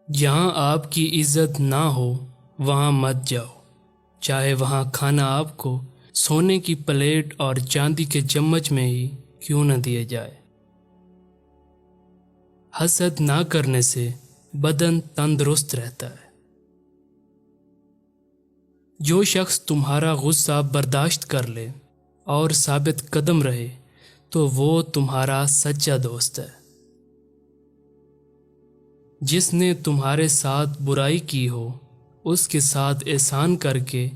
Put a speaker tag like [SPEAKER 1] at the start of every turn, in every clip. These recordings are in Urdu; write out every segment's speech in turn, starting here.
[SPEAKER 1] جہاں آپ کی عزت نہ ہو وہاں مت جاؤ، چاہے وہاں کھانا آپ کو سونے کی پلیٹ اور چاندی کے چمچ میں ہی کیوں نہ دیا جائے۔ حسد نہ کرنے سے بدن تندرست رہتا ہے۔ جو شخص تمہارا غصہ برداشت کر لے اور ثابت قدم رہے تو وہ تمہارا سچا دوست ہے۔ جس نے تمہارے ساتھ برائی کی ہو اس کے ساتھ احسان کر کے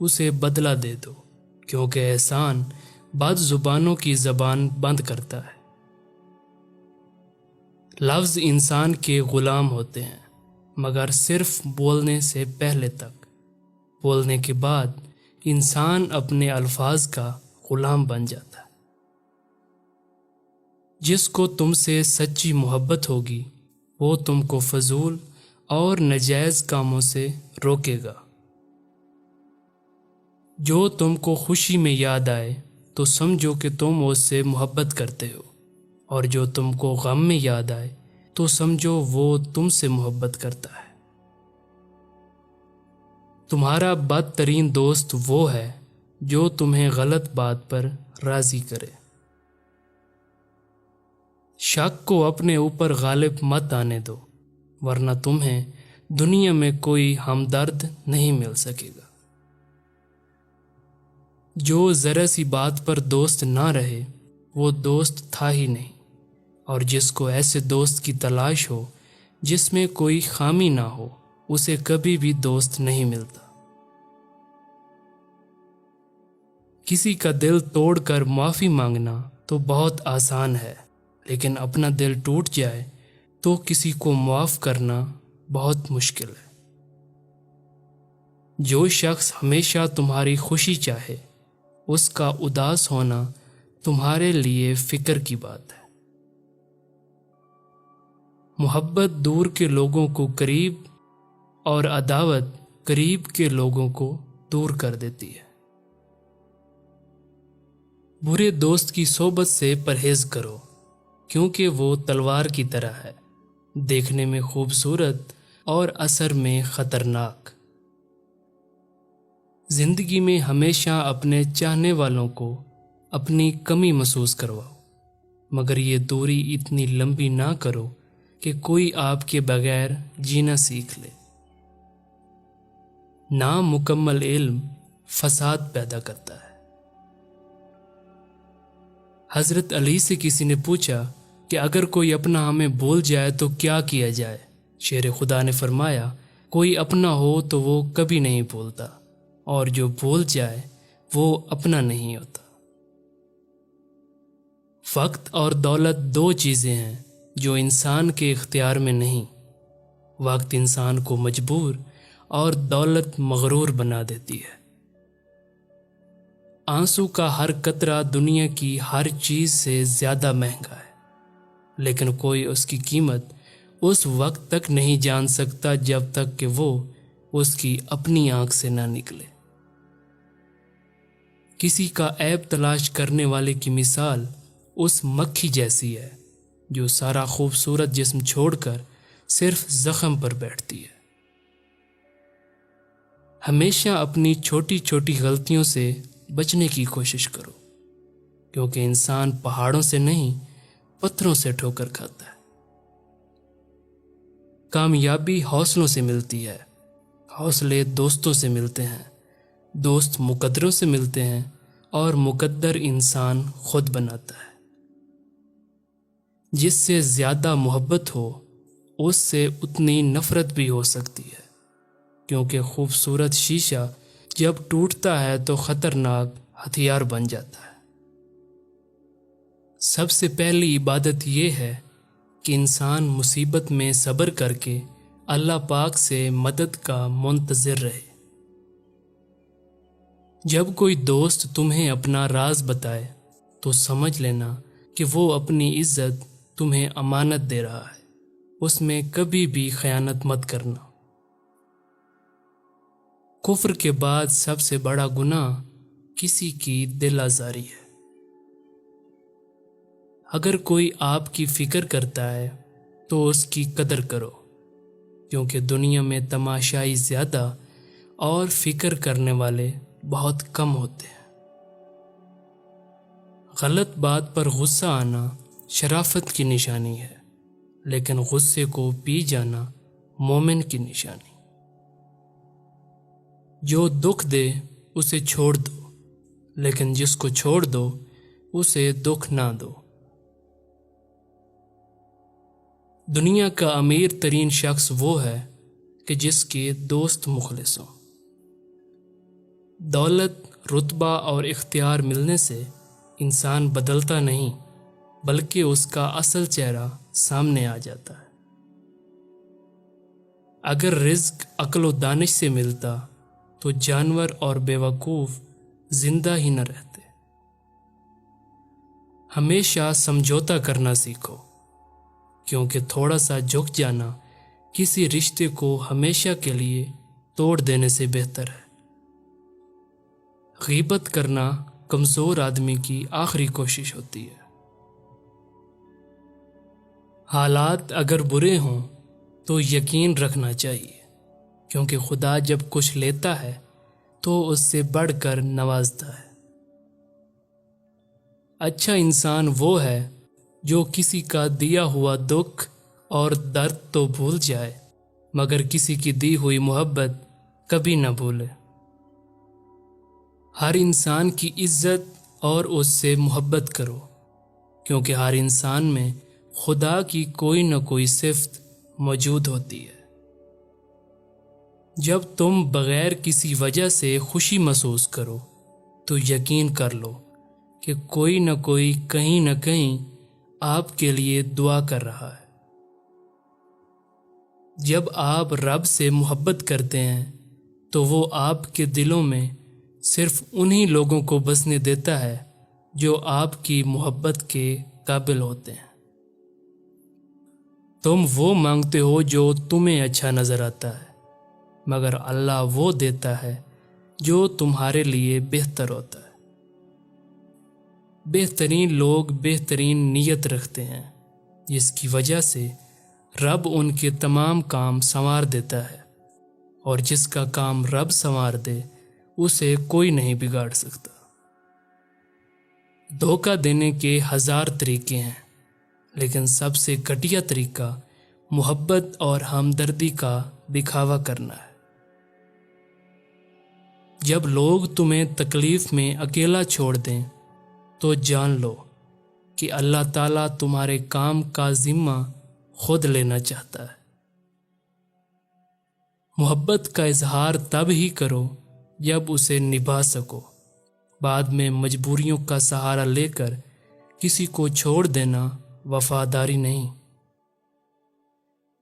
[SPEAKER 1] اسے بدلہ دے دو، کیونکہ احسان بد زبانوں کی زبان بند کرتا ہے۔ لفظ انسان کے غلام ہوتے ہیں مگر صرف بولنے سے پہلے تک، بولنے کے بعد انسان اپنے الفاظ کا غلام بن جاتا ہے۔ جس کو تم سے سچی محبت ہوگی وہ تم کو فضول اور ناجائز کاموں سے روکے گا۔ جو تم کو خوشی میں یاد آئے تو سمجھو کہ تم اس سے محبت کرتے ہو، اور جو تم کو غم میں یاد آئے تو سمجھو وہ تم سے محبت کرتا ہے۔ تمہارا بدترین دوست وہ ہے جو تمہیں غلط بات پر راضی کرے۔ شک کو اپنے اوپر غالب مت آنے دو، ورنہ تمہیں دنیا میں کوئی ہمدرد نہیں مل سکے گا۔ جو ذرا سی بات پر دوست نہ رہے وہ دوست تھا ہی نہیں، اور جس کو ایسے دوست کی تلاش ہو جس میں کوئی خامی نہ ہو اسے کبھی بھی دوست نہیں ملتا۔ کسی کا دل توڑ کر معافی مانگنا تو بہت آسان ہے، لیکن اپنا دل ٹوٹ جائے تو کسی کو معاف کرنا بہت مشکل ہے۔ جو شخص ہمیشہ تمہاری خوشی چاہے اس کا اداس ہونا تمہارے لیے فکر کی بات ہے۔ محبت دور کے لوگوں کو قریب اور عداوت قریب کے لوگوں کو دور کر دیتی ہے۔ برے دوست کی صحبت سے پرہیز کرو، کیونکہ وہ تلوار کی طرح ہے، دیکھنے میں خوبصورت اور اثر میں خطرناک۔ زندگی میں ہمیشہ اپنے چاہنے والوں کو اپنی کمی محسوس کرواؤ، مگر یہ دوری اتنی لمبی نہ کرو کہ کوئی آپ کے بغیر جینا سیکھ لے۔ نامکمل علم فساد پیدا کرتا ہے۔ حضرت علی سے کسی نے پوچھا کہ اگر کوئی اپنا ہمیں بھول جائے تو کیا کیا جائے؟ شیر خدا نے فرمایا، کوئی اپنا ہو تو وہ کبھی نہیں بھولتا، اور جو بھول جائے وہ اپنا نہیں ہوتا۔ وقت اور دولت دو چیزیں ہیں جو انسان کے اختیار میں نہیں۔ وقت انسان کو مجبور اور دولت مغرور بنا دیتی ہے۔ آنسو کا ہر قطرہ دنیا کی ہر چیز سے زیادہ مہنگا ہے، لیکن کوئی اس کی قیمت اس وقت تک نہیں جان سکتا جب تک کہ وہ اس کی اپنی آنکھ سے نہ نکلے۔ کسی کا عیب تلاش کرنے والے کی مثال اس مکھی جیسی ہے جو سارا خوبصورت جسم چھوڑ کر صرف زخم پر بیٹھتی ہے۔ ہمیشہ اپنی چھوٹی چھوٹی غلطیوں سے بچنے کی کوشش کرو، کیونکہ انسان پہاڑوں سے نہیں پتھروں سے ٹھوکر کھاتا ہے۔ کامیابی حوصلوں سے ملتی ہے، حوصلے دوستوں سے ملتے ہیں، دوست مقدروں سے ملتے ہیں، اور مقدر انسان خود بناتا ہے۔ جس سے زیادہ محبت ہو اس سے اتنی نفرت بھی ہو سکتی ہے، کیونکہ خوبصورت شیشہ جب ٹوٹتا ہے تو خطرناک ہتھیار بن جاتا ہے۔ سب سے پہلی عبادت یہ ہے کہ انسان مصیبت میں صبر کر کے اللہ پاک سے مدد کا منتظر رہے۔ جب کوئی دوست تمہیں اپنا راز بتائے تو سمجھ لینا کہ وہ اپنی عزت تمہیں امانت دے رہا ہے، اس میں کبھی بھی خیانت مت کرنا۔ کفر کے بعد سب سے بڑا گناہ کسی کی دل آزاری ہے۔ اگر کوئی آپ کی فکر کرتا ہے تو اس کی قدر کرو، کیونکہ دنیا میں تماشائی زیادہ اور فکر کرنے والے بہت کم ہوتے ہیں۔ غلط بات پر غصہ آنا شرافت کی نشانی ہے، لیکن غصے کو پی جانا مومن کی نشانی۔ جو دکھ دے اسے چھوڑ دو، لیکن جس کو چھوڑ دو اسے دکھ نہ دو۔ دنیا کا امیر ترین شخص وہ ہے کہ جس کے دوست مخلص ہوں۔ دولت، رتبہ اور اختیار ملنے سے انسان بدلتا نہیں، بلکہ اس کا اصل چہرہ سامنے آ جاتا ہے۔ اگر رزق عقل و دانش سے ملتا تو جانور اور بیوقوف زندہ ہی نہ رہتے۔ ہمیشہ سمجھوتا کرنا سیکھو، کیونکہ تھوڑا سا جھک جانا کسی رشتے کو ہمیشہ کے لیے توڑ دینے سے بہتر ہے۔ غیبت کرنا کمزور آدمی کی آخری کوشش ہوتی ہے۔ حالات اگر برے ہوں تو یقین رکھنا چاہیے، کیونکہ خدا جب کچھ لیتا ہے تو اس سے بڑھ کر نوازتا ہے۔ اچھا انسان وہ ہے جو کسی کا دیا ہوا دکھ اور درد تو بھول جائے، مگر کسی کی دی ہوئی محبت کبھی نہ بھولے۔ ہر انسان کی عزت اور اس سے محبت کرو، کیونکہ ہر انسان میں خدا کی کوئی نہ کوئی صفت موجود ہوتی ہے۔ جب تم بغیر کسی وجہ سے خوشی محسوس کرو تو یقین کر لو کہ کوئی نہ کوئی کہیں نہ کہیں آپ کے لیے دعا کر رہا ہے۔ جب آپ رب سے محبت کرتے ہیں تو وہ آپ کے دلوں میں صرف انہی لوگوں کو بسنے دیتا ہے جو آپ کی محبت کے قابل ہوتے ہیں۔ تم وہ مانگتے ہو جو تمہیں اچھا نظر آتا ہے، مگر اللہ وہ دیتا ہے جو تمہارے لیے بہتر ہوتا ہے۔ بہترین لوگ بہترین نیت رکھتے ہیں، جس کی وجہ سے رب ان کے تمام کام سنوار دیتا ہے، اور جس کا کام رب سنوار دے اسے کوئی نہیں بگاڑ سکتا۔ دھوکہ دینے کے 1000 طریقے ہیں، لیکن سب سے گھٹیا طریقہ محبت اور ہمدردی کا دکھاوا کرنا ہے۔ جب لوگ تمہیں تکلیف میں اکیلا چھوڑ دیں تو جان لو کہ اللہ تعالیٰ تمہارے کام کا ذمہ خود لینا چاہتا ہے۔ محبت کا اظہار تب ہی کرو جب اسے نبھا سکو۔ بعد میں مجبوریوں کا سہارا لے کر کسی کو چھوڑ دینا وفاداری نہیں۔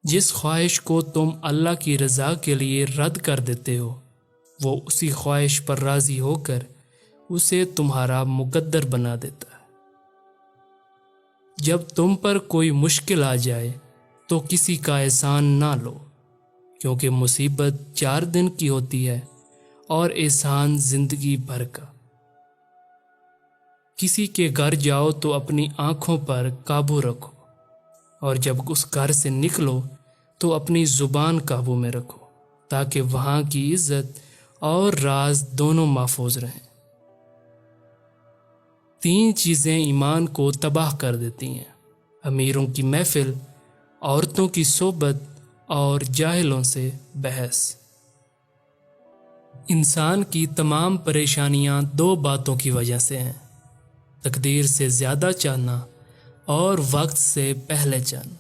[SPEAKER 1] جس خواہش کو تم اللہ کی رضا کے لیے رد کر دیتے ہو، وہ اسی خواہش پر راضی ہو کر اسے تمہارا مقدر بنا دیتا ہے۔ جب تم پر کوئی مشکل آ جائے تو کسی کا احسان نہ لو، کیونکہ مصیبت 4 دن کی ہوتی ہے اور احسان زندگی بھر کا۔ کسی کے گھر جاؤ تو اپنی آنکھوں پر قابو رکھو، اور جب اس گھر سے نکلو تو اپنی زبان قابو میں رکھو، تاکہ وہاں کی عزت اور راز دونوں محفوظ رہیں۔ 3 چیزیں ایمان کو تباہ کر دیتی ہیں: امیروں کی محفل، عورتوں کی صحبت اور جاہلوں سے بحث۔ انسان کی تمام پریشانیاں 2 باتوں کی وجہ سے ہیں: تقدیر سے زیادہ چاہنا اور وقت سے پہلے چاہنا۔